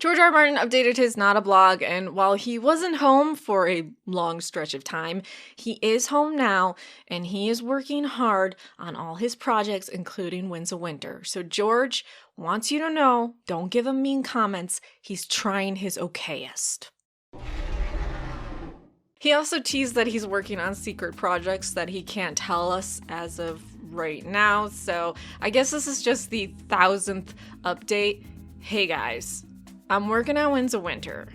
George R. R. Martin updated his Not a Blog, and while he wasn't home for a long stretch of time, he is home now, and he is working hard on all his projects, including Winds of Winter. So George wants you to know, don't give him mean comments. He's trying his okayest. He also teased that he's working on secret projects that he can't tell us as of right now, so I guess this is just the 1000th update. Hey guys, I'm working on Winds of Winter,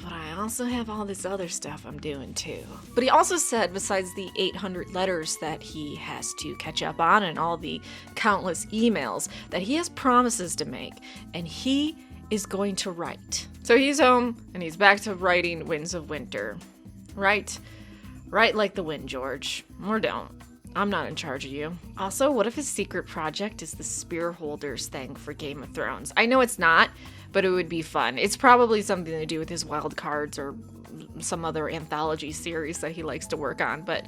but I also have all this other stuff I'm doing too. But he also said, besides the 800 letters that he has to catch up on and all the countless emails, that he has promises to make, and he is going to write. So he's home, and he's back to writing Winds of Winter. Write like the wind, George. Or don't. I'm not in charge of you. Also, what if his secret project is the Spear Holders thing for Game of Thrones? I know it's not, but it would be fun. It's probably something to do with his wild cards or some other anthology series that he likes to work on, but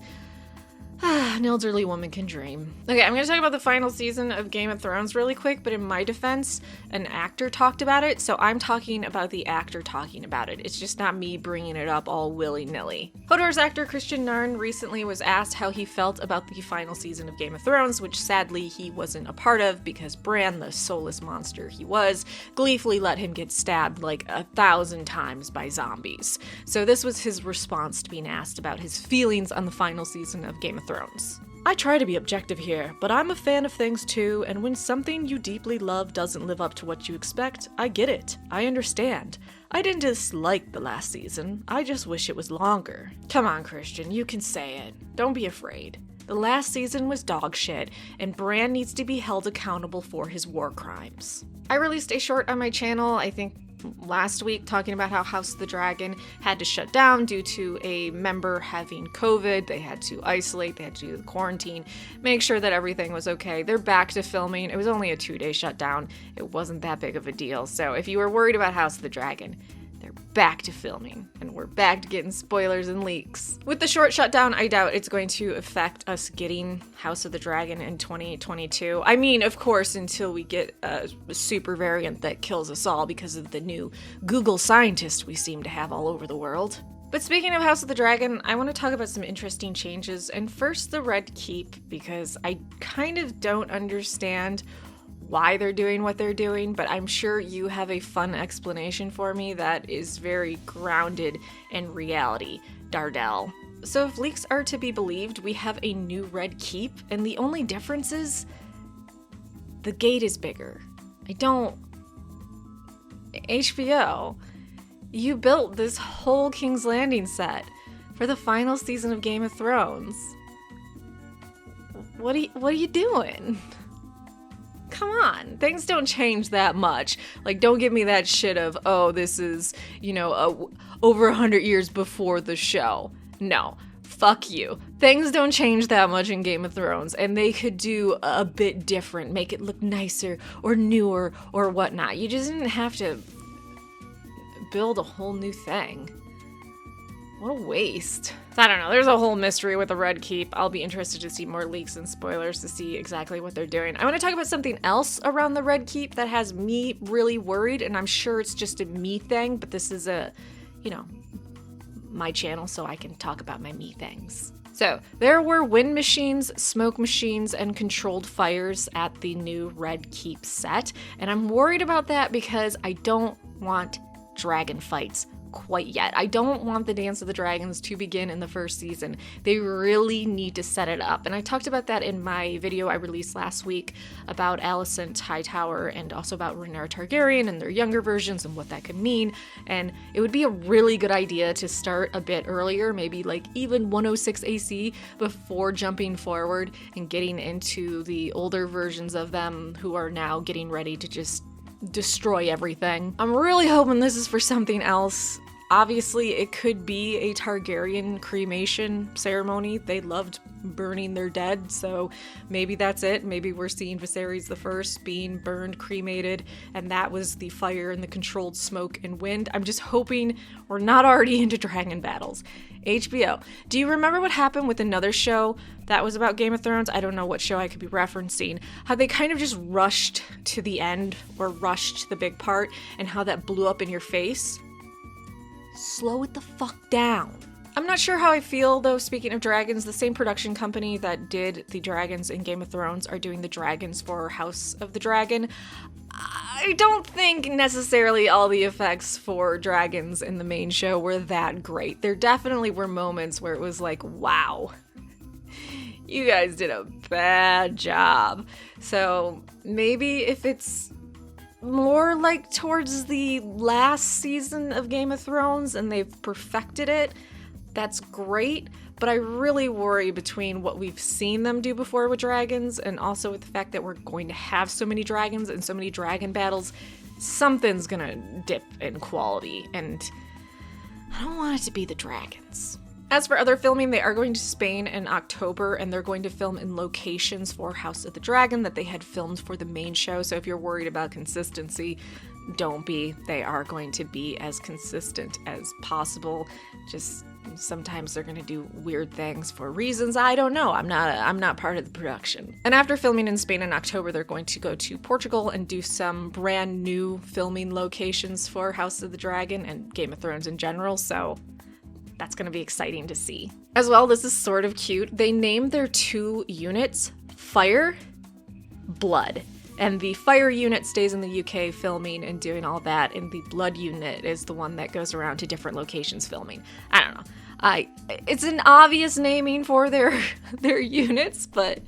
an elderly woman can dream. Okay, I'm going to talk about the final season of Game of Thrones really quick, but in my defense, an actor talked about it, so I'm talking about the actor talking about it. It's just not me bringing it up all willy-nilly. Hodor's actor Christian Narn recently was asked how he felt about the final season of Game of Thrones, which sadly he wasn't a part of because Bran, the soulless monster he was, gleefully let him get stabbed like 1,000 times by zombies. So this was his response to being asked about his feelings on the final season of Game of Thrones. I try to be objective here, but I'm a fan of things too, and when something you deeply love doesn't live up to what you expect, I get it. I understand. I didn't dislike the last season, I just wish it was longer. Come on, Christian, you can say it. Don't be afraid. The last season was dog shit, and Bran needs to be held accountable for his war crimes. I released a short on my channel, I think last week, talking about how House of the Dragon had to shut down due to a member having COVID. They had to isolate, they had to do the quarantine, make sure that everything was okay. They're back to filming. It was only a 2-day shutdown. It wasn't that big of a deal. So if you were worried about House of the Dragon, they're back to filming, and we're back to getting spoilers and leaks. With the short shutdown, I doubt it's going to affect us getting House of the Dragon in 2022. I mean, of course, until we get a super variant that kills us all because of the new Google scientist we seem to have all over the world. But speaking of House of the Dragon, I want to talk about some interesting changes, and first the Red Keep, because I kind of don't understand why they're doing what they're doing, but I'm sure you have a fun explanation for me that is very grounded in reality. Dardell. So if leaks are to be believed, we have a new Red Keep, and the only difference is the gate is bigger. HBO, you built this whole King's Landing set for the final season of Game of Thrones. What are you doing? Come on, things don't change that much. Like, don't give me that shit of, oh, this is, over 100 years before the show. No, fuck you. Things don't change that much in Game of Thrones, and they could do a bit different, make it look nicer or newer or whatnot. You just didn't have to build a whole new thing. What a waste. So I don't know, there's a whole mystery with the Red Keep. I'll be interested to see more leaks and spoilers to see exactly what they're doing. I want to talk about something else around the Red Keep that has me really worried, and I'm sure it's just a me thing, but this is my channel, so I can talk about my me things. So, there were wind machines, smoke machines, and controlled fires at the new Red Keep set, and I'm worried about that because I don't want dragon fights quite yet. I don't want the Dance of the Dragons to begin in the first season. They really need to set it up. And I talked about that in my video I released last week about Alicent Hightower and also about Rhaenyra Targaryen and their younger versions and what that could mean. And it would be a really good idea to start a bit earlier, maybe like even 106 AC, before jumping forward and getting into the older versions of them who are now getting ready to just destroy everything. I'm really hoping this is for something else. Obviously, it could be a Targaryen cremation ceremony. They loved burning their dead, so maybe that's it. Maybe we're seeing Viserys the First being burned, cremated, and that was the fire and the controlled smoke and wind. I'm just hoping we're not already into dragon battles. HBO, do you remember what happened with another show that was about Game of Thrones? I don't know what show I could be referencing. How they kind of just rushed to the end, or rushed to the big part, and how that blew up in your face. Slow it the fuck down. I'm not sure how I feel, though. Speaking of dragons, the same production company that did the dragons in Game of Thrones are doing the dragons for House of the Dragon. I don't think necessarily all the effects for dragons in the main show were that great. There definitely were moments where it was like, wow, you guys did a bad job. So maybe if it's more like towards the last season of Game of Thrones and they've perfected it, that's great. But I really worry between what we've seen them do before with dragons and also with the fact that we're going to have so many dragons and so many dragon battles, something's gonna dip in quality, and I don't want it to be the dragons. As for other filming, they are going to Spain in October, and they're going to film in locations for House of the Dragon that they had filmed for the main show. So if you're worried about consistency, don't be. They are going to be as consistent as possible. Just sometimes they're going to do weird things for reasons I don't know. I'm not part of the production. And after filming in Spain in October, they're going to go to Portugal and do some brand new filming locations for House of the Dragon and Game of Thrones in general. So that's going to be exciting to see. As well, this is sort of cute. They named their 2 units Fire, Blood. And the Fire unit stays in the UK filming and doing all that, and the Blood unit is the one that goes around to different locations filming. I don't know. It's an obvious naming for their units, but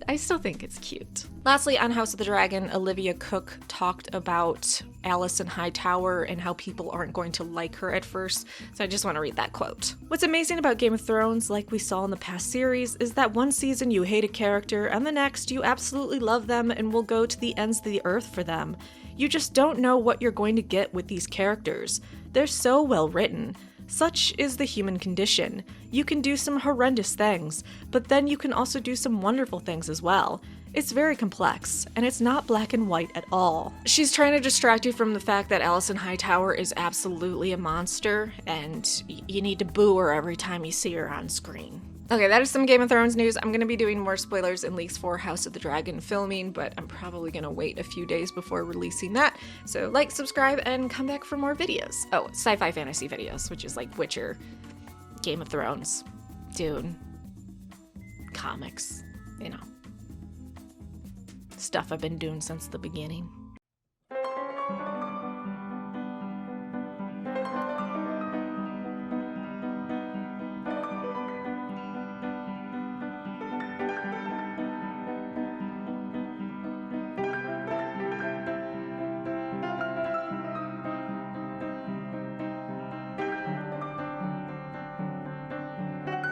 I still think it's cute. Lastly, on House of the Dragon, Olivia Cooke talked about Alicent Hightower and how people aren't going to like her at first, so I just want to read that quote. What's amazing about Game of Thrones, like we saw in the past series, is that one season you hate a character, and the next you absolutely love them and will go to the ends of the earth for them. You just don't know what you're going to get with these characters. They're so well written. Such is the human condition. You can do some horrendous things, but then you can also do some wonderful things as well. It's very complex, and it's not black and white at all. She's trying to distract you from the fact that Alicent Hightower is absolutely a monster, and you need to boo her every time you see her on screen. Okay, that is some Game of Thrones news. I'm going to be doing more spoilers and leaks for House of the Dragon filming, but I'm probably going to wait a few days before releasing that. So like, subscribe, and come back for more videos. Oh, sci-fi fantasy videos, which is like Witcher, Game of Thrones, Dune, comics, you know. Stuff I've been doing since the beginning.